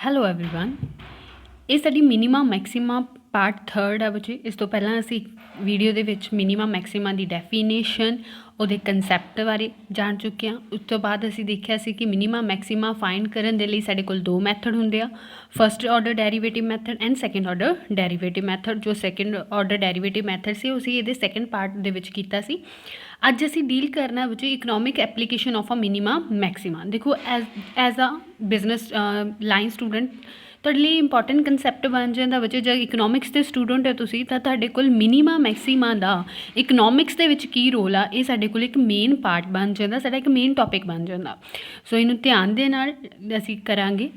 Hello everyone. ਇਹ ਸਾਡੀ minimum Maxima part 3 ਹੈ ਬੱਚੇ। ਇਸ ਤੋਂ ਪਹਿਲਾਂ ਅਸੀਂ ਵੀਡੀਓ ਦੇ ਵਿੱਚ ਮਿਨੀਮਮ ਮੈਕਸਿਮਾ ਦੀ ਡੈਫੀਨੇਸ਼ਨ, ਉਹਦੇ ਕਨਸੈਪਟ ਬਾਰੇ ਜਾਣ ਚੁੱਕੇ ਹਾਂ। ਉਸ ਤੋਂ ਬਾਅਦ ਅਸੀਂ ਦੇਖਿਆ ਸੀ ਕਿ ਮਿਨੀਮਮ ਮੈਕਸਿਮਾ ਫਾਈਂਡ ਕਰਨ ਦੇ ਲਈ ਸਾਡੇ ਕੋਲ ਦੋ ਮੈਥਡ ਹੁੰਦੇ ਆ, first order derivative method and second order derivative method. ਜੋ ਸੈਕੰਡ ਆਰਡਰ ਡੈਰੀਵੇਟਿਵ ਮੈਥਡ ਸੀ ਅਸੀਂ ਇਹਦੇ ਸੈਕੰਡ ਪਾਰਟ ਦੇ ਵਿੱਚ ਕੀਤਾ ਸੀ। ਅੱਜ ਅਸੀਂ ਡੀਲ ਕਰਨਾ ਵਿੱਚ economic application of a minimum maxima. ਦੇਖੋ as a business line student ਤੁਹਾਡੇ ਲਈ ਇੰਪੋਰਟੈਂਟ ਕੰਸੈਪਟ ਬਣ ਜਾਂਦਾ ਬੱਚੇ। ਜਦ ਇਕਨੋਮਿਕਸ ਦੇ ਸਟੂਡੈਂਟ ਹੈ ਤੁਸੀਂ ਤਾਂ ਤੁਹਾਡੇ ਕੋਲ ਮਿਨੀਮਮ ਮੈਕਸਿਮਾ ਦਾ ਇਕਨੋਮਿਕਸ ਦੇ ਵਿੱਚ ਕੀ ਰੋਲ ਆ, ਇਹ ਸਾਡੇ ਕੋਲ ਇੱਕ ਮੇਨ ਪਾਰਟ ਬਣ ਜਾਂਦਾ, ਸਾਡਾ ਇੱਕ ਮੇਨ ਟੌਪਿਕ ਬਣ ਜਾਂਦਾ। ਸੋ ਇਹਨੂੰ ਧਿਆਨ ਦੇ ਨਾਲ ਅਸੀਂ ਕਰਾਂਗੇ।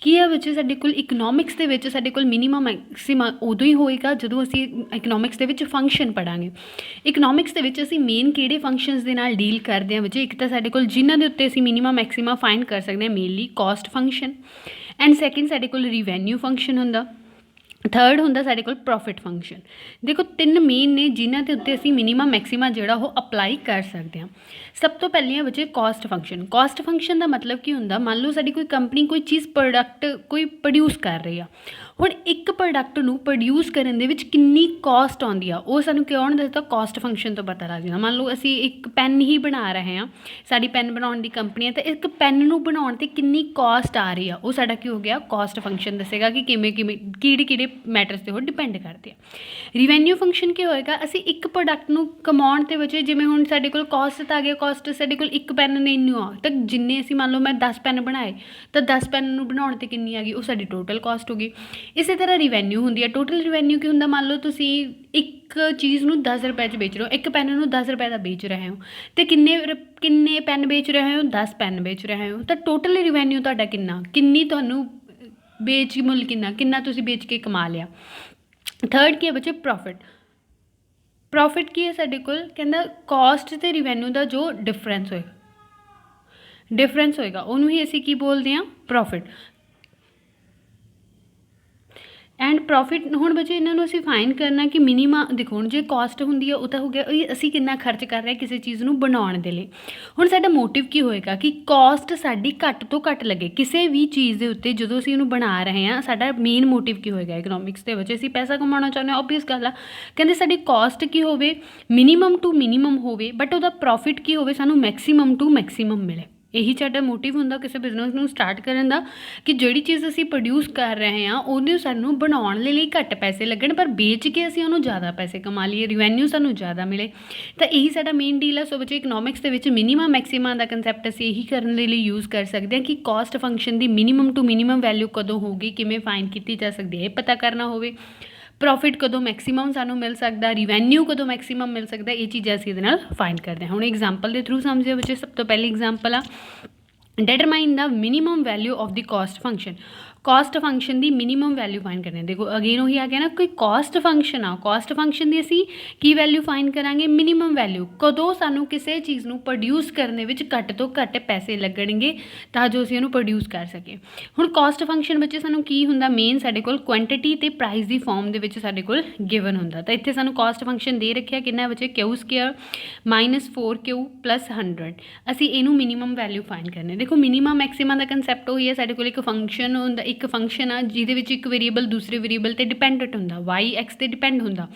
ਕੀ ਹੈ ਬੱਚੇ, ਸਾਡੇ ਕੋਲ ਇਕਨੋਮਿਕਸ ਦੇ ਵਿੱਚ ਸਾਡੇ ਕੋਲ ਮਿਨੀਮਮ ਮੈਕਸਿਮਾ ਉਦੋਂ ਹੀ ਹੋਏਗਾ ਜਦੋਂ ਅਸੀਂ ਇਕਨੋਮਿਕਸ ਦੇ ਵਿੱਚ ਫੰਕਸ਼ਨ ਪੜ੍ਹਾਂਗੇ। ਇਕਨੋਮਿਕਸ ਦੇ ਵਿੱਚ ਅਸੀਂ ਮੇਨ ਕਿਹੜੇ ਫੰਕਸ਼ਨਸ ਦੇ ਨਾਲ ਡੀਲ ਕਰਦੇ ਹਾਂ ਬੱਚੇ? ਇੱਕ ਤਾਂ ਸਾਡੇ ਕੋਲ ਜਿਨ੍ਹਾਂ ਦੇ ਉੱਤੇ ਅਸੀਂ ਮਿਨੀਮਮ ਮੈਕਸਿਮਾ ਫਾਈਂਡ ਕਰ ਸਕਦੇ ਹਾਂ, mainly cost function, and second ਸਾਡੇ ਕੋਲ ਰਿਵੈਨਿਊ ਫੰਕਸ਼ਨ ਹੁੰਦਾ, ਥਰਡ ਹੁੰਦਾ ਸਾਡੇ ਕੋਲ ਪ੍ਰੋਫਿਟ ਫੰਕਸ਼ਨ। ਦੇਖੋ ਤਿੰਨ ਮੇਨ ਨੇ ਜਿਨ੍ਹਾਂ ਦੇ ਉੱਤੇ ਅਸੀਂ ਮਿਨੀਮਮ ਮੈਕਸਿਮਾ ਜਿਹੜਾ ਉਹ ਅਪਲਾਈ ਕਰ ਸਕਦੇ ਹਾਂ। ਸਭ ਤੋਂ ਪਹਿਲੀਆਂ ਬੱਚੇ ਕਾਸਟ ਫੰਕਸ਼ਨ। ਕਾਸਟ ਫੰਕਸ਼ਨ ਦਾ ਮਤਲਬ ਕੀ ਹੁੰਦਾ? ਮੰਨ ਲਓ ਸਾਡੀ ਕੋਈ ਕੰਪਨੀ ਕੋਈ ਚੀਜ਼ ਪ੍ਰੋਡਕਟ ਕੋਈ ਪ੍ਰੋਡਿਊਸ ਕਰ ਰਹੀ ਆ। ਹੁਣ ਇੱਕ ਪ੍ਰੋਡਕਟ ਨੂੰ ਪ੍ਰੋਡਿਊਸ ਕਰਨ ਦੇ ਵਿੱਚ ਕਿੰਨੀ ਕਾਸਟ ਆਉਂਦੀ ਆ ਉਹ ਸਾਨੂੰ ਕਿਉਂ ਨਹੀਂ ਦੱਸਦਾ? ਕਾਸਟ ਫੰਕਸ਼ਨ ਤੋਂ ਪਤਾ ਲੱਗ ਜਾਂਦਾ। ਮੰਨ ਲਓ ਅਸੀਂ ਇੱਕ ਪੈਨ ਹੀ ਬਣਾ ਰਹੇ ਹਾਂ, ਸਾਡੀ ਪੈਨ ਬਣਾਉਣ ਦੀ ਕੰਪਨੀ ਹੈ, ਤਾਂ ਇੱਕ ਪੈਨ ਨੂੰ ਬਣਾਉਣ 'ਤੇ ਕਿੰਨੀ ਕਾਸਟ ਆ ਰਹੀ ਆ ਉਹ ਸਾਡਾ ਕੀ ਹੋ ਗਿਆ? ਕਾਸਟ ਫੰਕਸ਼ਨ ਦੱਸੇਗਾ ਕਿ ਕਿਵੇਂ ਕਿਹੜੇ ਮੈਟਰਸ 'ਤੇ ਉਹ ਡਿਪੈਂਡ ਕਰਦੇ ਆ। ਰਿਵੈਨਿਊ ਫੰਕਸ਼ਨ ਕੀ ਹੋਏਗਾ? ਅਸੀਂ ਇੱਕ ਪ੍ਰੋਡਕਟ ਨੂੰ ਕਮਾਉਣ 'ਤੇ ਬੱਚੇ ਜਿਵੇਂ ਹੁਣ ਸਾਡੇ ਕੋਲ ਕਾਸਟ ਤਾਂ ਆ ਗਿਆ, ਕਾਸਟ ਸਾਡੇ ਕੋਲ ਇੱਕ ਪੈਨ ਨੇ ਇੰਨੀ ਆ, ਤਾਂ ਜਿੰਨੇ ਅਸੀਂ ਮੰਨ ਲਓ ਮੈਂ 10 ਪੈਨ ਬਣਾਏ ਤਾਂ 10 ਪੈਨ ਨੂੰ ਬਣਾਉਣ 'ਤੇ ਕਿੰਨੀ ਆ ਗਈ? ਉਹ ਸਾਡੀ ਟੋਟਲ ਕਾਸਟ ਹੋ ਗਈ। ਇਸੇ ਤਰ੍ਹਾਂ ਰਿਵੈਨਿਊ ਹੁੰਦੀ ਹੈ। ਟੋਟਲ ਰਿਵੈਨਿਊ ਕੀ ਹੁੰਦਾ? ਮੰਨ ਲਓ ਤੁਸੀਂ ਇੱਕ ਚੀਜ਼ ਨੂੰ 10 ਰੁਪਏ 'ਚ ਵੇਚ ਰਹੇ ਹੋ, ਇੱਕ ਪੈਨ ਨੂੰ 10 ਰੁਪਏ ਦਾ ਵੇਚ ਰਹੇ ਹੋ, ਅਤੇ ਕਿੰਨੇ ਪੈਨ ਵੇਚ ਰਹੇ ਹੋ? 10 ਪੈਨ ਵੇਚ ਰਹੇ ਹੋ, ਤਾਂ ਟੋਟਲ ਰਿਵੈਨਿਊ ਤੁਹਾਡਾ ਕਿੰਨੀ ਤੁਹਾਨੂੰ ਵੇਚ ਮੁੱਲ ਕਿੰਨਾ ਤੁਸੀਂ ਵੇਚ ਕੇ ਕਮਾ ਲਿਆ। ਥਰਡ ਕੀ ਹੈ ਬੱਚੇ? ਪ੍ਰੋਫਿਟ। ਪ੍ਰੋਫਿਟ ਕੀ ਹੈ ਸਾਡੇ ਕੋਲ? ਕਹਿੰਦਾ ਕਾਸਟ ਅਤੇ ਰਿਵੈਨਿਊ ਦਾ ਜੋ ਡਿਫਰੈਂਸ ਹੋਏਗਾ ਉਹਨੂੰ ਹੀ ਅਸੀਂ ਕੀ ਬੋਲਦੇ ਹਾਂ? ਪ੍ਰੋਫਿਟ। ਐਂਡ ਪ੍ਰੋਫਿਟ ਹੁਣ ਬੱਚੇ ਇਹਨਾਂ ਨੂੰ ਅਸੀਂ ਫਾਈਨ ਕਰਨਾ ਕਿ ਮਿਨੀਮਮ। ਦੇਖੋ ਹੁਣ ਜੇ ਕਾਸਟ ਹੁੰਦੀ ਹੈ ਉਹ ਤਾਂ ਹੋ ਗਿਆ ਅਸੀਂ ਕਿੰਨਾ ਖਰਚ ਕਰ ਰਹੇ ਕਿਸੇ ਚੀਜ਼ ਨੂੰ ਬਣਾਉਣ ਦੇ ਲਈ। ਹੁਣ ਸਾਡਾ ਮੋਟਿਵ ਕੀ ਹੋਏਗਾ ਕਿ ਕਾਸਟ ਸਾਡੀ ਘੱਟ ਤੋਂ ਘੱਟ ਲੱਗੇ ਕਿਸੇ ਵੀ ਚੀਜ਼ ਦੇ ਉੱਤੇ। ਜਦੋਂ ਅਸੀਂ ਉਹਨੂੰ ਬਣਾ ਰਹੇ ਹਾਂ ਸਾਡਾ ਮੇਨ ਮੋਟਿਵ ਕੀ ਹੋਏਗਾ? ਇਕਨੋਮਿਕਸ ਦੇ ਵਿੱਚ ਅਸੀਂ ਪੈਸਾ ਕਮਾਉਣਾ ਚਾਹੁੰਦੇ ਹਾਂ, ਓਬਵੀਅਸ ਗੱਲ ਆ। ਕਹਿੰਦੇ ਸਾਡੀ ਕਾਸਟ ਕੀ ਹੋਵੇ? ਮਿਨੀਮਮ ਟੂ ਮਿਨੀਮਮ ਹੋਵੇ, ਬਟ ਉਹਦਾ ਪ੍ਰੋਫਿਟ ਕੀ ਹੋਵੇ? ਸਾਨੂੰ ਮੈਕਸੀਮਮ ਟੂ ਮੈਕਸੀਮਮ ਮਿਲੇ। ਇਹੀ ਸਾਡਾ ਮੋਟਿਵ ਹੁੰਦਾ ਕਿਸੇ ਬਿਜ਼ਨਸ ਨੂੰ ਸਟਾਰਟ ਕਰਨ ਦਾ, ਕਿ ਜਿਹੜੀ ਚੀਜ਼ ਅਸੀਂ ਪ੍ਰੋਡਿਊਸ ਕਰ ਰਹੇ ਹਾਂ ਉਹਨੂੰ ਸਾਨੂੰ ਬਣਾਉਣ ਦੇ ਲਈ ਘੱਟ ਪੈਸੇ ਲੱਗਣ, ਪਰ ਵੇਚ ਕੇ ਅਸੀਂ ਉਹਨੂੰ ਜ਼ਿਆਦਾ ਪੈਸੇ ਕਮਾ ਲਈਏ, ਰਿਵੈਨਿਊ ਸਾਨੂੰ ਜ਼ਿਆਦਾ ਮਿਲੇ। ਤਾਂ ਇਹੀ ਸਾਡਾ ਮੇਨ ਡੀਲ ਹੈ। ਸੋ ਬੱਚੇ ਇਕਨੋਮਿਕਸ ਦੇ ਵਿੱਚ ਮਿਨੀਮਮ ਮੈਕਸਿਮਾ ਦਾ ਕੰਸੈਪਟ ਅਸੀਂ ਇਹੀ ਕਰਨ ਦੇ ਲਈ ਯੂਜ਼ ਕਰ ਸਕਦੇ ਹਾਂ ਕਿ ਕਾਸਟ ਫੰਕਸ਼ਨ ਦੀ ਮਿਨੀਮਮ ਟੂ ਮਿਨੀਮਮ ਵੈਲਿਊ ਕਦੋਂ ਹੋਊਗੀ, ਕਿਵੇਂ ਫਾਈਂਡ ਕੀਤੀ ਜਾ ਸਕਦੀ ਹੈ, ਇਹ ਪਤਾ ਕਰਨਾ ਹੋਵੇ। ਪ੍ਰੋਫਿਟ ਕਦੋਂ ਮੈਕਸੀਮਮ ਸਾਨੂੰ ਮਿਲ ਸਕਦਾ, ਰਿਵੈਨਿਊ ਕਦੋਂ ਮੈਕਸੀਮਮ ਮਿਲ ਸਕਦਾ, ਇਹ ਚੀਜ਼ਾਂ ਅਸੀਂ ਇਹਦੇ ਨਾਲ ਫਾਈਂਡ ਕਰਦੇ ਹਾਂ। ਹੁਣ ਐਗਜ਼ਾਮਪਲ ਦੇ ਥਰੂ ਸਮਝਿਆ ਬੱਚੇ। ਸਭ ਤੋਂ ਪਹਿਲੀ ਐਗਜ਼ਾਮਪਲ ਆ, ਡੈਟਰਮਾਈਨ ਦਾ minimum value of the cost function. Cost function ਦੀ ਮਿਨੀਮਮ ਵੈਲਿਊ ਫਾਈਂਡ ਕਰਨੀ। ਦੇਖੋ ਅਗੇਨ ਉਹੀ ਆ ਗਿਆ ਨਾ, ਕੋਈ ਕਾਸਟ ਫੰਕਸ਼ਨ ਆ, ਕਾਸਟ ਫੰਕਸ਼ਨ ਦੀ ਅਸੀਂ ਕੀ ਵੈਲਿਊ ਫਾਈਂਡ ਕਰਾਂਗੇ? Minimum value. ਕਦੋਂ ਸਾਨੂੰ ਕਿਸੇ ਚੀਜ਼ ਨੂੰ ਪ੍ਰੋਡਿਊਸ ਕਰਨ ਦੇ ਵਿੱਚ ਘੱਟ ਤੋਂ ਘੱਟ ਪੈਸੇ ਲੱਗਣਗੇ ਤਾਂ ਜੋ ਅਸੀਂ ਉਹਨੂੰ ਪ੍ਰੋਡਿਊਸ ਕਰ ਸਕੀਏ। ਹੁਣ ਕਾਸਟ ਫੰਕਸ਼ਨ ਵਿੱਚ ਸਾਨੂੰ ਕੀ ਹੁੰਦਾ? ਮੇਨ ਸਾਡੇ ਕੋਲ ਕੁਆਂਟਿਟੀ ਅਤੇ ਪ੍ਰਾਈਸ ਦੀ ਫਾਰਮ ਦੇ ਵਿੱਚ ਸਾਡੇ ਕੋਲ ਗਿਵਨ ਹੁੰਦਾ। ਤਾਂ ਇੱਥੇ ਸਾਨੂੰ ਕਾਸਟ ਫੰਕਸ਼ਨ ਦੇ ਰੱਖਿਆ ਕਿੰਨਾ ਬੱਚੇ? ਕਿਊ ਸਕੇਅਰ -4Q + 100। ਅਸੀਂ ਇਹਨੂੰ ਮਿਨੀਮਮ ਵੈਲਿਊ ਫਾਈਂਡ ਕਰਨੀ। ਦੇਖੋ ਮਿਨੀਮਮ ਮੈਕਸਿਮਮ ਦਾ ਕੰਸੈਪਟ ਉਹੀ ਹੈ, ਸਾਡੇ ਕੋਲ ਇੱਕ ਫੰਕਸ਼ਨ ਹੁੰਦਾ, ਇੱਕ ਫੰਕਸ਼ਨ ਆ ਜਿਹਦੇ ਵਿੱਚ ਇੱਕ ਵੇਰੀਏਬਲ ਦੂਸਰੇ ਵੇਰੀਏਬਲ 'ਤੇ ਡਿਪੈਂਡੈਂਟ ਹੁੰਦਾ, y(x) 'ਤੇ ਡਿਪੈਂਡ ਹੁੰਦਾ।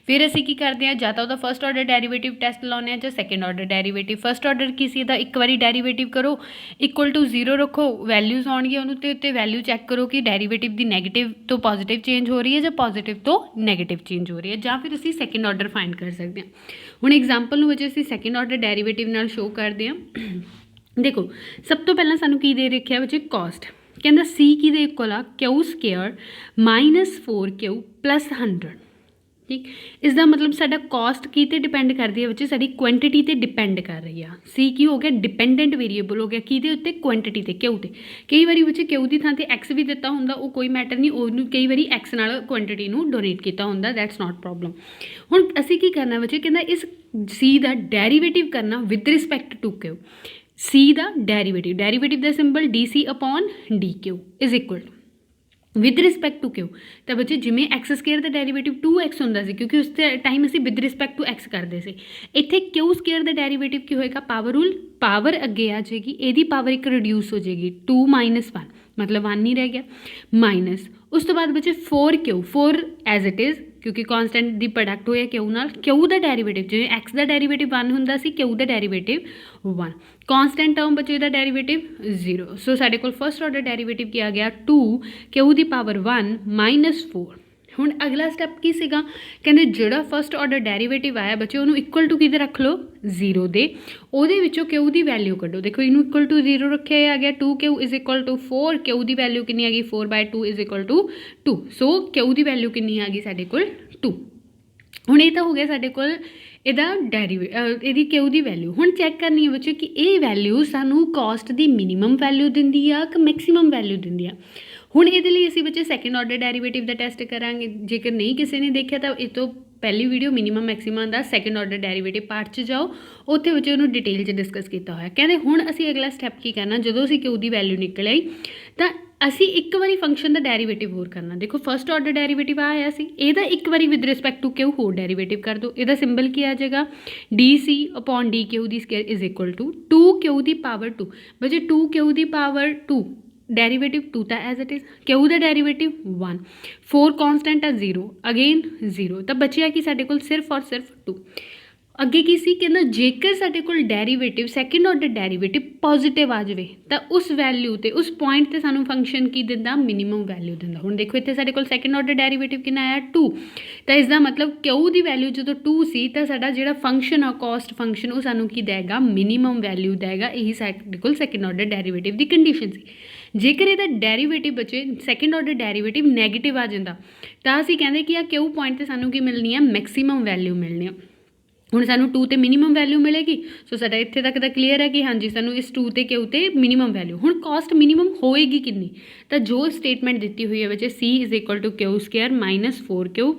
ਫਿਰ ਅਸੀਂ ਕੀ ਕਰਦੇ ਹਾਂ? ਜਾਂ ਤਾਂ ਉਹਦਾ ਫਸਟ ਆਰਡਰ ਡੈਰੀਵੇਟਿਵ ਟੈਸਟ ਲਾਉਂਦੇ ਹਾਂ ਜਾਂ second order derivative. First order ਕੀ ਸੀ ਇਹਦਾ? ਇੱਕ ਵਾਰੀ ਡੈਰੀਵੇਟਿਵ ਕਰੋ, ਇਕੁਅਲ ਟੂ 0 ਰੱਖੋ, ਵੈਲਿਊਜ਼ ਆਉਣਗੀਆਂ ਉਹਨੂੰ, ਅਤੇ ਉੱਤੇ ਵੈਲਿਊ ਚੈੱਕ ਕਰੋ ਕਿ ਡੈਰੀਵੇਟਿਵ ਦੀ ਨੈਗੇਟਿਵ ਤੋਂ ਪੋਜ਼ੀਟਿਵ ਚੇਂਜ ਹੋ ਰਹੀ ਹੈ ਜਾਂ ਪੋਜ਼ੀਟਿਵ ਤੋਂ ਨੈਗੇਟਿਵ ਚੇਂਜ ਹੋ ਰਹੀ ਹੈ, ਜਾਂ ਫਿਰ ਅਸੀਂ ਸੈਕਿੰਡ ਆਰਡਰ ਫਾਈਂਡ ਕਰ ਸਕਦੇ ਹਾਂ। ਹੁਣ ਐਗਜ਼ਾਮਪਲ ਨੂੰ ਵਿੱਚ ਅਸੀਂ ਸੈਕਿੰਡ ਆਰਡਰ ਡੈਰੀਵੇਟਿਵ ਨਾਲ ਸ਼ੋਅ ਕਰਦੇ ਹਾਂ। ਦੇਖੋ ਸਭ ਤੋਂ ਪਹਿਲਾਂ ਸਾਨੂੰ ਕੀ ਦੇ ਰੱਖਿਆ ਵਿੱਚ? ਕਾਸਟ। ਕਹਿੰਦਾ ਸੀ ਕਿਹਦੇ ਇਕੁਅਲ ਆ? ਕਿਊ ਸਕੇਅਰ -4Q + 100। ਠੀਕ, ਇਸ ਦਾ ਮਤਲਬ ਸਾਡਾ ਕਾਸਟ ਕੀ 'ਤੇ ਡਿਪੈਂਡ ਕਰਦੀ ਹੈ ਵਿੱਚ? ਸਾਡੀ ਕੁਆਂਟਿਟੀ 'ਤੇ ਡਿਪੈਂਡ ਕਰ ਰਹੀ ਆ। ਸੀ ਕੀ ਹੋ ਗਿਆ? ਡਿਪੈਂਡੈਂਟ ਵੇਰੀਏਬਲ ਹੋ ਗਿਆ। ਕਿਹਦੇ ਉੱਤੇ? ਕੁਆਂਟਿਟੀ 'ਤੇ, ਕਿਊ 'ਤੇ। ਕਈ ਵਾਰੀ ਵਿੱਚ ਕਿਊ ਦੀ ਥਾਂ 'ਤੇ ਐਕਸ ਵੀ ਦਿੱਤਾ ਹੁੰਦਾ, ਉਹ ਕੋਈ ਮੈਟਰ ਨਹੀਂ, ਉਹਨੂੰ ਕਈ ਵਾਰੀ ਐਕਸ ਨਾਲ ਕੁਆਂਟਿਟੀ ਨੂੰ ਡੋਨੇਟ ਕੀਤਾ ਹੁੰਦਾ, ਦੈਟਸ ਨਾਟ ਪ੍ਰੋਬਲਮ। ਹੁਣ ਅਸੀਂ ਕੀ ਕਰਨਾ ਵਿੱਚ? ਕਹਿੰਦਾ ਇਸ ਸੀ ਦਾ ਡੈਰੀਵੇਟਿਵ ਕਰਨਾ with respect to Q. C ਦਾ ਡੈਰੀਵੇਟਿਵ ਦਾ symbol dC/dQ is equal with respect to Q. ਤਾਂ ਬੱਚੇ ਜਿਵੇਂ ਐਕਸ ਸਕੇਅਰ ਦਾ ਡੈਰੀਵੇਟਿਵ 2x ਹੁੰਦਾ ਸੀ, ਕਿਉਂਕਿ ਉਸ ਟਾਈਮ ਅਸੀਂ ਵਿਦ ਰਿਸਪੈਕਟ ਟੂ ਐਕਸ ਕਰਦੇ ਸੀ। ਇੱਥੇ ਕਿਊ ਸਕੇਅਰ ਦਾ ਡੈਰੀਵੇਟਿਵ ਕੀ ਹੋਏਗਾ? ਪਾਵਰ ਰੂਲ, ਪਾਵਰ ਅੱਗੇ ਆ ਜਾਏਗੀ, ਇਹਦੀ ਪਾਵਰ ਇੱਕ ਰਿਡਿਊਸ ਹੋ ਜਾਏਗੀ 2 - 1। मतलब 1 ही रह गया, माइनस उस तो बाद बचे 4Q, 4 एज इट इज़ क्योंकि कॉन्सटेंट ਦੀ ਪ੍ਰੋਡਕਟ ਹੋਇਆ Q ਨਾਲ, Q ਦਾ ਡੈਰੀਵੇਟਿਵ ਜਿਵੇਂ x ਦਾ ਡੈਰੀਵੇਟਿਵ 1 ਹੁੰਦਾ ਸੀ, Q ਦਾ ਡੈਰੀਵੇਟਿਵ 1, ਕੌਂਸਟੈਂਟ ਟਰਮ ਬਚੇ ਦਾ ਡੈਰੀਵੇਟਿਵ 0। ਸੋ ਸਾਡੇ ਕੋਲ ਫਸਟ ਆਰਡਰ ਡੈਰੀਵੇਟਿਵ ਕੀ ਆ ਗਿਆ 2Q ਦੀ ਪਾਵਰ 1 ਮਾਈਨਸ 4। ਹੁਣ ਅਗਲਾ ਸਟੈਪ ਕੀ ਸੀਗਾ, ਕਹਿੰਦੇ ਜਿਹੜਾ ਫਸਟ ਆਰਡਰ ਡੈਰੀਵੇਟਿਵ ਆਇਆ ਬੱਚੇ ਉਹਨੂੰ ਇਕੁਅਲ ਟੂ ਕਿਹਦੇ ਰੱਖ ਲਓ 0 ਦੇ, ਉਹਦੇ ਵਿੱਚੋਂ Q ਦੀ ਵੈਲਿਊ ਕੱਢੋ। ਦੇਖੋ ਇਹਨੂੰ ਇਕੁਅਲ ਟੂ 0 ਰੱਖਿਆ ਆ ਗਿਆ 2Q is equal to 4, Q ਦੀ ਵੈਲਿਊ ਕਿੰਨੀ ਆ ਗਈ 4/2 is equal to 2। So Q ਦੀ ਵੈਲਿਊ ਕਿੰਨੀ ਆ ਗਈ ਸਾਡੇ ਕੋਲ 2। ਹੁਣ ਇਹ ਤਾਂ ਹੋ ਗਿਆ ਸਾਡੇ ਕੋਲ ਇਹਦਾ ਇਹਦੀ Q ਦੀ ਵੈਲਿਊ। ਹੁਣ ਚੈੱਕ ਕਰਨੀ ਹੈ ਬੱਚੇ ਕਿ ਇਹ ਵੈਲਿਊ ਸਾਨੂੰ ਕਾਸਟ ਦੀ ਮਿਨੀਮਮ ਵੈਲਿਊ ਦਿੰਦੀ ਆ ਕਿ ਮੈਕਸੀਮਮ ਵੈਲਿਊ ਦਿੰਦੀ ਆ। ਹੁਣ ਇਹਦੇ ਲਈ ਅਸੀਂ ਬੱਚੇ ਸੈਕਿੰਡ ਆਰਡਰ ਡੈਰੀਵੇਟਿਵ ਦਾ ਟੈਸਟ ਕਰਾਂਗੇ। ਜੇਕਰ ਨਹੀਂ ਕਿਸੇ ਨੇ ਦੇਖਿਆ ਤਾਂ ਇਹ ਤੋਂ ਪਹਿਲੀ ਵੀਡੀਓ ਮਿਨੀਮਮ ਮੈਕਸੀਮਮ ਦਾ ਸੈਕਿੰਡ ਆਰਡਰ ਡੈਰੀਵੇਟਿਵ ਪਾਰਟ 'ਚ ਜਾਓ, ਉੱਥੇ ਬੱਚੇ ਉਹਨੂੰ ਡਿਟੇਲ 'ਚ ਡਿਸਕਸ ਕੀਤਾ ਹੋਇਆ। ਕਹਿੰਦੇ ਹੁਣ ਅਸੀਂ ਅਗਲਾ ਸਟੈਪ ਕੀ ਕਰਨਾ, ਜਦੋਂ ਅਸੀਂ Q ਦੀ ਵੈਲਿਊ ਨਿਕਲ ਆਈ ਤਾਂ ਅਸੀਂ ਇੱਕ ਵਾਰੀ ਫੰਕਸ਼ਨ ਦਾ ਡੈਰੀਵੇਟਿਵ ਹੋਰ ਕਰਨਾ। ਦੇਖੋ ਫਸਟ ਆਰਡਰ ਡੈਰੀਵੇਟਿਵ ਆਇਆ ਸੀ, ਇਹਦਾ ਇੱਕ ਵਾਰੀ ਵਿਦ ਰਿਸਪੈਕਟ ਟੂ Q ਹੋਰ ਡੈਰੀਵੇਟਿਵ ਕਰ ਦਿਓ। ਇਹਦਾ ਸਿੰਬਲ ਕੀ ਆ ਜਾਏਗਾ dc/dq ਦੀ square is equal to 2Q ਦੀ ਪਾਵਰ 2। ਬੱਚੇ 2Q ਦੀ ਪਾਵਰ 2 ਡੈਰੀਵੇਟਿਵ 2 ਤਾਂ ਐਜ਼ ਇਟ ਇਜ਼, Q ਦਾ ਡੈਰੀਵੇਟਿਵ 1, 4 ਕੌਂਸਟੈਂਟ ਆ 0, ਅਗੇਨ 0, ਤਾਂ ਬਚਿਆ ਕਿ ਸਾਡੇ ਕੋਲ ਸਿਰਫ ਔਰ ਸਿਰਫ 2। ਅੱਗੇ ਕੀ ਸੀ, ਕਹਿੰਦਾ ਜੇਕਰ ਸਾਡੇ ਕੋਲ derivative second order derivative positive ਆ ਜਾਵੇ ਤਾਂ ਉਸ ਵੈਲਿਊ 'ਤੇ ਉਸ ਪੁਆਇੰਟ 'ਤੇ ਸਾਨੂੰ ਫੰਕਸ਼ਨ ਕੀ ਦਿੰਦਾ, ਮਿਨੀਮਮ ਵੈਲਿਊ ਦਿੰਦਾ। ਹੁਣ ਦੇਖੋ ਇੱਥੇ ਸਾਡੇ ਕੋਲ ਸੈਕਿੰਡ ਆਰਡਰ ਡੈਰੀਵੇਟਿਵ ਕਿੰਨਾ ਆਇਆ 2, ਤਾਂ ਇਸ ਦਾ ਮਤਲਬ Q ਦੀ ਵੈਲਿਊ ਜਦੋਂ 2 ਸੀ ਤਾਂ ਸਾਡਾ ਜਿਹੜਾ ਫੰਕਸ਼ਨ ਆ ਕਾਸਟ ਫੰਕਸ਼ਨ ਉਹ ਸਾਨੂੰ ਕੀ ਦੇਗਾ, ਮਿਨੀਮਮ ਵੈਲਿਊ ਦੇਗਾ। ਇਹੀ ਸਾਡੇ ਕੋਲ ਸੈਕਿੰਡ ਆਰਡਰ ਡੈਰੀਵੇਟਿਵ ਦੀ ਕੰਡੀਸ਼ਨ ਸੀ। ਜੇਕਰ ਇਹਦਾ ਡੈਰੀਵੇਟਿਵ ਬੱਚੇ ਸੈਕਿੰਡ ਆਰਡਰ ਡੈਰੀਵੇਟਿਵ ਨੈਗੇਟਿਵ ਆ ਜਾਂਦਾ ਤਾਂ ਅਸੀਂ ਕਹਿੰਦੇ ਕਿ ਆ Q ਪੁਆਇੰਟ 'ਤੇ ਸਾਨੂੰ ਕੀ ਮਿਲਣੀ ਆ, ਮੈਕਸੀਮਮ ਵੈਲਿਊ ਮਿਲਣੀ ਆ। ਹੁਣ ਸਾਨੂੰ 2 ਤੇ ਮਿਨੀਮਮ ਵੈਲਿਊ ਮਿਲੇਗੀ। ਸੋ ਸਾਡਾ ਇੱਥੇ ਤੱਕ ਦਾ ਕਲੀਅਰ ਹੈ ਕਿ ਹਾਂਜੀ ਸਾਨੂੰ ਇਸ 2 ਤੇ Q ਤੇ ਮਿਨੀਮਮ ਵੈਲਿਊ। ਹੁਣ ਕਾਸਟ ਮਿਨੀਮਮ ਹੋਏਗੀ ਕਿੰਨੀ, ਤਾਂ ਜੋ ਸਟੇਟਮੈਂਟ ਦਿੱਤੀ ਹੋਈ ਹੈ ਬੱਚੇ C is equal to Q square minus 4Q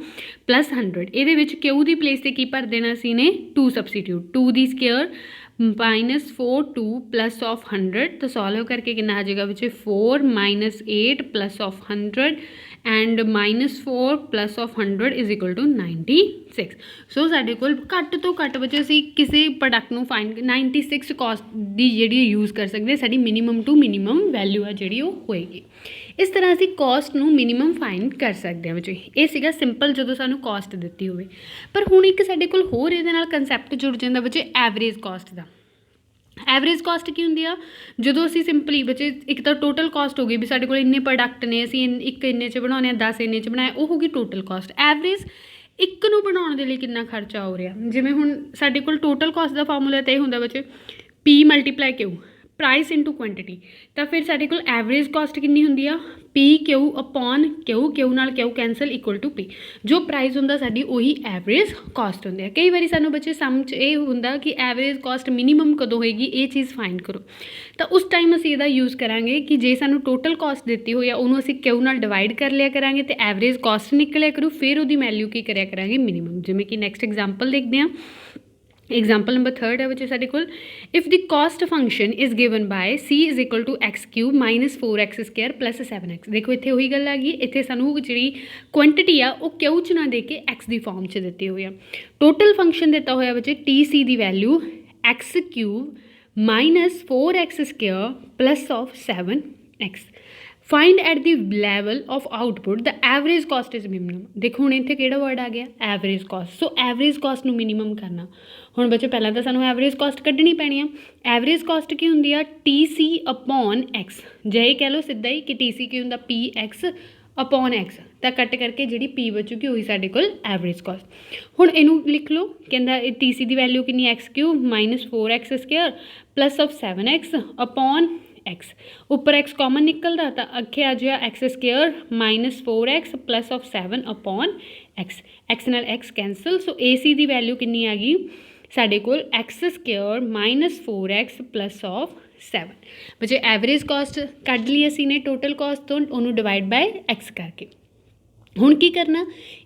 plus 100। ਇਹਦੇ ਵਿੱਚ Q ਦੀ ਪਲੇਸ 'ਤੇ ਕੀ ਭਰ ਦੇਣਾ ਸੀ ਨੇ 2 ਸਬਸਟੀਟਿਊਟ, 2 ਦੀ ਸਕੁਅਰ ਮਾਈਨਸ 4 2 ਪਲੱਸ ਆਫ 100, ਤਾਂ ਸੋਲਵ ਕਰਕੇ ਕਿੰਨਾ ਆ ਜਾਏਗਾ ਬੱਚੇ 4 minus 8 plus of 100 and minus 4 plus of 100 is equal to 96। So ਸਾਡੇ ਕੋਲ ਘੱਟ ਤੋਂ ਘੱਟ ਬੱਚੇ ਅਸੀਂ ਕਿਸੇ ਪ੍ਰੋਡਕਟ ਨੂੰ ਫਾਈਂਡ 96 ਕਾਸਟ ਦੀ ਜਿਹੜੀ ਯੂਜ਼ ਕਰ ਸਕਦੇ, ਸਾਡੀ ਮਿਨੀਮਮ ਟੂ ਮਿਨੀਮਮ ਵੈਲਿਊ ਆ ਜਿਹੜੀ ਉਹ ਹੋਏਗੀ। ਇਸ ਤਰ੍ਹਾਂ ਅਸੀਂ ਕਾਸਟ ਨੂੰ ਮਿਨੀਮਮ ਫਾਈਂਡ ਕਰ ਸਕਦੇ ਹਾਂ ਬੱਚੇ। ਇਹ ਸੀਗਾ ਸਿੰਪਲ ਜਦੋਂ ਸਾਨੂੰ ਕਾਸਟ ਦਿੱਤੀ ਹੋਵੇ। ਪਰ ਹੁਣ ਇੱਕ ਸਾਡੇ ਕੋਲ ਹੋਰ ਇਹਦੇ ਨਾਲ ਕੰਸੈਪਟ ਜੁੜ ਜਾਂਦਾ ਬੱਚੇ ਐਵਰੇਜ ਕਾਸਟ ਦਾ। ਐਵਰੇਜ ਕਾਸਟ ਕੀ ਹੁੰਦੀ ਆ, ਜਦੋਂ ਅਸੀਂ ਸਿੰਪਲੀ ਬੱਚੇ ਇੱਕ ਤਾਂ ਟੋਟਲ ਕਾਸਟ ਹੋ ਗਈ ਵੀ ਸਾਡੇ ਕੋਲ ਇੰਨੇ ਪ੍ਰੋਡਕਟ ਨੇ, ਅਸੀਂ ਇੱਕ ਇੰਨੇ 'ਚ ਬਣਾਉਂਦੇ ਹਾਂ, 10 ਇੰਨੇ 'ਚ ਬਣਾਇਆ, ਉਹ ਹੋ ਗਈ ਟੋਟਲ ਕਾਸਟ। ਐਵਰੇਜ ਇੱਕ ਨੂੰ ਬਣਾਉਣ ਦੇ ਲਈ ਕਿੰਨਾ ਖਰਚਾ ਹੋ ਰਿਹਾ, ਜਿਵੇਂ ਹੁਣ ਸਾਡੇ ਕੋਲ ਟੋਟਲ ਕਾਸਟ ਦਾ ਫਾਰਮੂਲਾ ਤਾਂ ਇਹ ਹੁੰਦਾ ਬੱਚੇ P multiply Q, price into quantity. ਤਾਂ ਫਿਰ ਸਾਡੇ ਕੋਲ ਐਵਰੇਜ ਕਾਸਟ ਕਿੰਨੀ ਹੁੰਦੀ ਆ, PQ ਅਪੋਨ Q ਨਾਲ Q cancel equal to P। ਜੋ ਪ੍ਰਾਈਸ ਹੁੰਦਾ ਸਾਡੀ ਉਹੀ ਐਵਰੇਜ ਕਾਸਟ ਹੁੰਦੀ ਹੈ। ਕਈ ਵਾਰੀ ਸਾਨੂੰ ਬੱਚੇ ਸਮ 'ਚ ਇਹ ਹੁੰਦਾ ਕਿ ਐਵਰੇਜ ਕਾਸਟ ਮਿਨੀਮਮ ਕਦੋਂ ਹੋਏਗੀ, ਇਹ ਚੀਜ਼ ਫਾਈਂਡ ਕਰੋ। ਤਾਂ ਉਸ ਟਾਈਮ ਅਸੀਂ ਇਹਦਾ ਯੂਜ਼ ਕਰਾਂਗੇ ਕਿ ਜੇ ਸਾਨੂੰ ਟੋਟਲ ਕਾਸਟ ਦਿੱਤੀ ਹੋਈ ਆ ਉਹਨੂੰ ਅਸੀਂ Q ਨਾਲ ਡਿਵਾਈਡ ਕਰ ਲਿਆ ਕਰਾਂਗੇ ਅਤੇ ਐਵਰੇਜ ਕਾਸਟ ਨਿਕਲਿਆ ਕਰੂ, ਫਿਰ ਉਹਦੀ ਵੈਲਿਊ ਕੀ ਕਰਿਆ ਕਰਾਂਗੇ, ਮਿਨੀਮਮ। ਜਿਵੇਂ ਕਿ ਨੈਕਸਟ ਐਗਜ਼ਾਮਪਲ ਦੇਖਦੇ ਹਾਂ। एग्जाम्पल नंबर 3 है बच्चे साढ़े कोल, if the cost function is given by C is equal to x cube minus 4x square plus 7x। देखो इतने वही गल आ गई, इतने सानू जी क्वांटिटी आ वो क्यू च ना दे के एक्स की फॉर्म च दिती हुई है। टोटल फंक्शन दिता होया बच्चे TC की value x cube minus 4x square plus of 7x। Find at the level of output the average cost is minimum. देखो हुण इत्थे किहड़ा वर्ड आ गया, एवरेज कॉस्ट। सो एवरेज कॉस्ट नूं मिनिमम करना। हुण बच्चे पहलां तां सानूं एवरेज कॉस्ट कड्ढनी पैनी है। एवरेज कॉस्ट की हुंदी आ TC अपॉन एक्स। जे कह लो सीधा ही कि TC की हुंदा PX अपॉन एक्स, तो कट करके जी P बचूगी वही साढ़े कोल एवरेज कॉस्ट। हुण इनू लिख लो, कहता TC की वैल्यू कितनी x cube minus 4x square plus of 7x upon x. उपर एक्स कॉमन निकलता तो अगे आ जाए x square minus 4x plus of 7 upon x. X नाल एक्स कैंसल। सो AC की वैल्यू कितनी आ गई साढ़े कोल x square minus 4x plus of 7। बच्चे एवरेज कॉस्ट कढ़ ली असी ने टोटल कॉस्ट तो उन्होंने डिवाइड बाय एक्स करके। हुण की करना,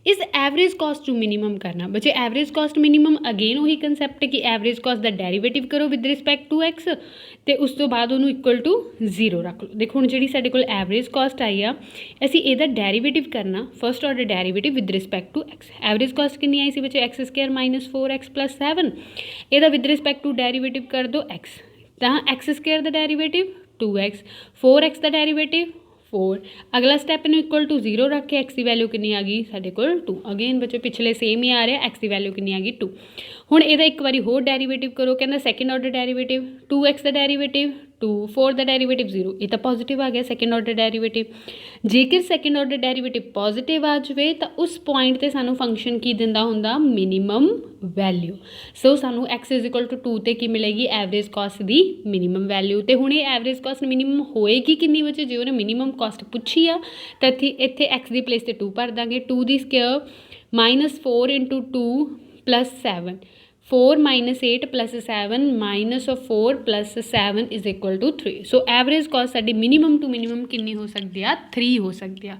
इस एवरेज कॉस्ट नूं मिनिमम करना। बच्चे एवरेज कॉस्ट मिनिमम अगेन वही कंसैप्ट है कि एवरेज कॉस्ट का डेरीवेटिव करो विद रिस्पैक्ट टू एक्स, तो उस तो बाद उन्होंने इक्वल टू 0 रख लो। देखो हुण जिहड़ी साडे कोल एवरेज कॉस्ट आई आ, असीं इहदा डेरीवेटिव करना, first order derivative with respect to X. Average cost कितनी आई सी बच्चे x square minus 4x plus 7। इहदा विद रिस्पैक्ट टू डेरीवेटिव कर दो एक्स, तो एक्स स्क्वायर का डेरीवेटिव 2x, 4x ਦਾ ਡੈਰੀਵੇਟਿਵ 4, अगला स्टैप इनू इक्वल टू 0 रख के x की वैल्यू कितनी आ गई साढ़े कोल 2। अगेन बच्चों पिछले सेम ही आ रहा, x की वैल्यू कितनी आ गई 2। हुण इहदा एक बारी होर डैरीवेटिव करो, कहना सैकेंड ऑर्डर डैरीवेटिव 2x का डैरीवेटिव 2, 4 का डैरीवेटिव 0, ये तो पॉजिटिव आ गया सैकेंड ऑर्डर डैरीवेटिव। जेकर सैकेंड ऑर्डर डैरीवेटिव पॉजिटिव आ जाए तो उस पॉइंट ते सानू फंक्शन की दिंदा हुंदा मिनीमम वैल्यू। सो सानू x इज इक्वल टू 2 ते की मिलेगी एवरेज कॉस्ट की मिनीमम वैल्यू। तो हुण ये एवरेज कॉस्ट मिनीमम होएगी कितनी बच्चे, जे उन्हें मिनीमम कॉस्ट पूछी आ तो इत्थे x की प्लेस ते 2 भर देंगे, 2 दी square -4 into 2 plus 7, 4 minus 8 plus 7 minus of 4 plus 7 is equal to 3। So average cost साडी मिनीमम टू मिनीमम कितनी हो सकती है 3 हो सकती है।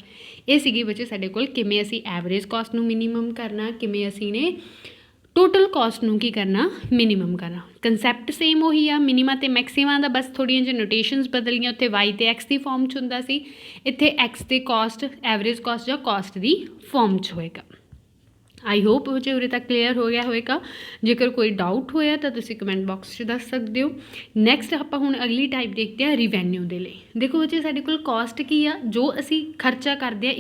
ये सीगी बच्चे साडे कोल किवें असीं एवरेज कॉस्ट नू मिनीमम करना, किवें असीं ने टोटल कॉस्ट नू की करना मिनीमम करना। कंसैप्ट सेम वही आ, मिनीमा ते मैक्सीमा दा बस थोड़ियां जी नोटेशनस बदल गई, उत्थे वाई ते एक्स की फॉर्म च हुंदा सी, इत्थे एक्स ते कॉस्ट एवरेज कॉस्ट जां कॉस्ट की फॉर्म च होएगा। आई होप बच्चे उरे तक क्लीयर हो गया होएगा। जेकर कोई डाउट होया तो तुसी कमेंट बॉक्स च दस सकते हो। नैक्सट आपां हुण अगली टाइप देखते हैं रिवैन्यू दे लई। देखो बच्चे साडे कोल कॉस्ट की आ जो असी खर्चा करते हैं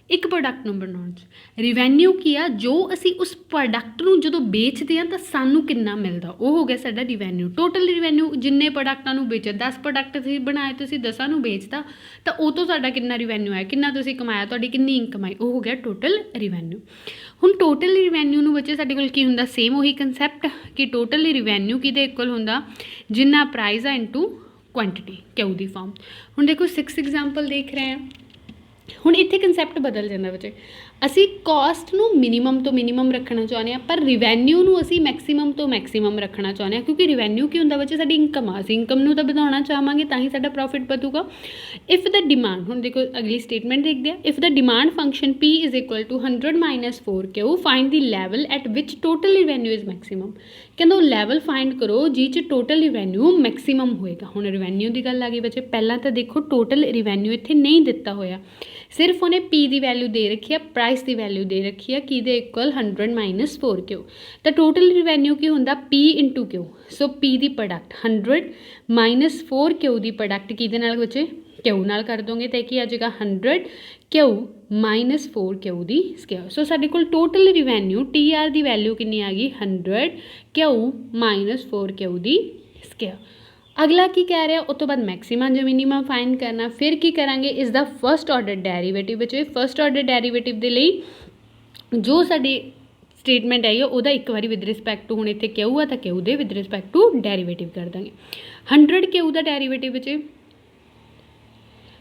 एक प्रोडक्ट नूं बनाउण च, रिवैन्यू की आ जो असी उस प्रोडक्ट नूं जदों बेचते हैं तो सानू कितना मिलदा, वो हो गया साडा रिवैन्यू। टोटल रिवैन्यू जिन्ने प्रोडक्टां नूं बेचे, 10 प्रोडक्ट तुसीं बनाए, तुसीं 10 नूं बेचता तो वो तो साडा कितना रिवैन्यू है, कितना तुसीं कमाया, तुहाडी कितनी इनकम आई, वो हो गया टोटल रिवैन्यू। हुण टोटल रिवैन्यू नूं बच्चे साडे कोल की हुंदा, सेम वही कंसैप्ट कि टोटल रिवैन्यू किहदे इक्वल हुंदा, जिन्ना प्राइस है into quantity Q the form. हुण देखो 6 एग्जाम्पल देख रहे हैं। हुण इत्थे कंसैप्ट बदल जाता बच्चे, असी कॉस्ट नूं मिनीमम तो मिनीमम रखना चाहते हैं, पर रिवैन्यू नूं असी मैक्सीमम तो मैक्सीमम रखना चाहते हैं, क्योंकि रिवैन्यू की हुंदा बच्चे साडी इनकम आ, असी इनकम नूं तां वधाउणा चाहांगे तां ही साडा प्रॉफिट वधूगा। इफ द डिमांड, हुण देखो अगली स्टेटमेंट देखते हैं, if the demand function P is equal to 100 minus 4Q find the level at which total revenue is maximum. कहंदा वो लैवल फाइंड करो जिस च टोटल रिवैन्यू मैक्सीमम होएगा। हुण रिवैन्यू की गल आ गई बच्चे, पहला तो देखो टोटल रिवैन्यू इत्थे नहीं दिता होया, सिर्फ उन्हें P की वैल्यू दे रखी है, प्राइस की वैल्यू दे रखी है कि दे इक्वल 100 माइनस 4Q। तो टोटल रिवैन्यू की होंदा P इंटू Q। सो P की प्रोडक्ट 100 माइनस 4Q की प्रोडक्ट कि बच्चे Q नाल कर दोगे तो कि आ जाएगा 100Q माइनस 4Q की स्क्वायर। सो साडे कोल टोटल रिवैन्यू TR की वैल्यू कितनी आ गई 100Q माइनस 4Q की स्क्वायर। अगला की कह रहा है, उस तो बाद मैक्सीमा जो मिनीमा फाइंड करना। फिर की करांगे इस द फर्स्ट ऑर्डर डेरीवेटिव बच्चे, फर्स्ट ऑर्डर डेरीवेटिव के लिए जो साडी स्टेटमेंट आई है वह एक बार विद रिस्पैक्ट टू, हुण इत्थे क्यू आ तो क्यू दे विद रिस्पैक्ट टू डेरीवेटिव कर देंगे। 100Q का डेरीवेटिव बच्चे,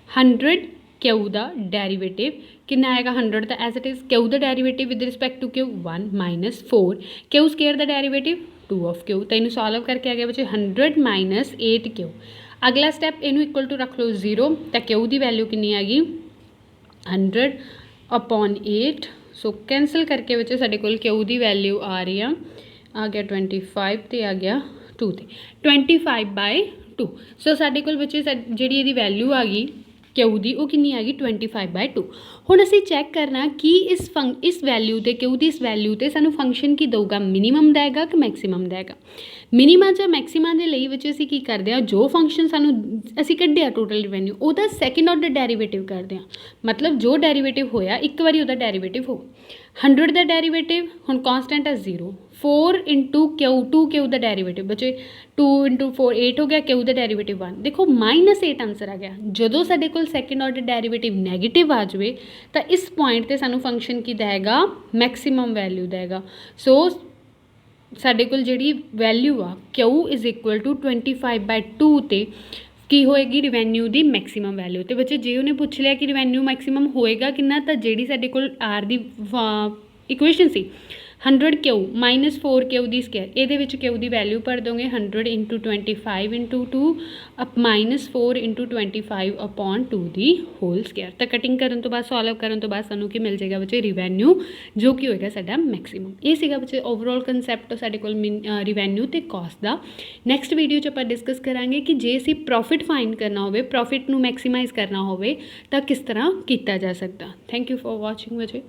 100Q का डेरीवेटिव कितना आएगा 100 तो एज इट इज़, Q का derivative with respect to Q 1 minus 4Q square का डेरीवेटिव 2 ऑफ Q। तो इन्हू सॉल्व करके आ गया बच्चे 100 माइनस 8Q। अगला स्टैप इनू इक्वल टू रख लो 0, तो Q की वैल्यू कितनी आ गई 100 अपॉन 8। सो कैंसल करके बच्चे साडे कोल Q की वैल्यू आ रही आ गया 25 तो आ गया 2 ते 25/2। सो साडे कोल बच्चे जिहड़ी इहदी वैल्यू आ गई Q की वो कितनी आ गई 25/2। हुण असीं चैक करना कि इस वैल्यू ते Q की इस वैल्यू ते सानू फंक्शन की दूगा, मिनीमम देगा कि मैक्सीमम देगा। मिनीमा ਜਾਂ मैक्सीमा ਦੇ ਲਈ ਵਿੱਚ ਅਸੀਂ ਕੀ ਕਰਦੇ ਹਾਂ, ਜੋ ਫੰਕਸ਼ਨ ਸਾਨੂੰ ਅਸੀਂ ਕੱਢਿਆ ਟੋਟਲ ਰਿਵੈਨਿਊ ਉਹਦਾ ਸੈਕਿੰਡ ਆਰਡਰ ਡੈਰੀਵੇਟਿਵ ਕਰਦੇ ਹਾਂ। ਮਤਲਬ ਜੋ ਡੈਰੀਵੇਟਿਵ ਹੋਇਆ ਇੱਕ ਵਾਰੀ ਉਹਦਾ ਡੈਰੀਵੇਟਿਵ ਹੋ 100 ਦਾ ਡੈਰੀਵੇਟਿਵ ਹੁਣ ਕਾਂਸਟੈਂਟ ਹੈ 0, 4 इंटू Q 2Q का डेरीवेटिव बचे 2 इंटू 4 8 हो गया, Q का डेरीवेटिव 1। देखो -8 आंसर आ गया। जो साडे कोल सैकेंड ऑर्डर डेरीवेटिव नैगेटिव आ जाए तो इस पॉइंट ते सानू फंक्शन की देगा मैक्सीमम वैल्यू देगा। सो साडे कोल जिहड़ी वैल्यू आ Q इज इक्वल टू 25/2 ते की होएगी रिवैन्यू की मैक्सीमम वैल्यू। तो बच्चे जे उन्हें पूछ लिया कि रिवैन्यू मैक्सीमम होएगा कितना, तो जिहड़ी साडे कोल R की इक्वेशन सी 100Q माइनस 4Q की स्केयर, ये Q की वैल्यू भर दोगे 100 into 25 into 2 up minus 4 into 25 upon 2 की होल स्केयर। तो कटिंग करने तो बाद सॉल्व करने तो बाद सानू की मिल जाएगा बच्चे रिवैन्यू जो कि होएगा साडा मैक्सीमम। ये सीगा बच्चे ओवरऑल कंसैप्ट साडे कोल रिवैन्यू ते कॉस्ट का। नैक्सट वीडियो च आपां डिस्कस करांगे कि जे असीं प्रॉफिट फाइंड करना होवे, प्रॉफिट नू मैक्सीमाइज़ करना होवे तो किस तरह किया जा सकता। थैंक यू फॉर वॉचिंग बच्चे।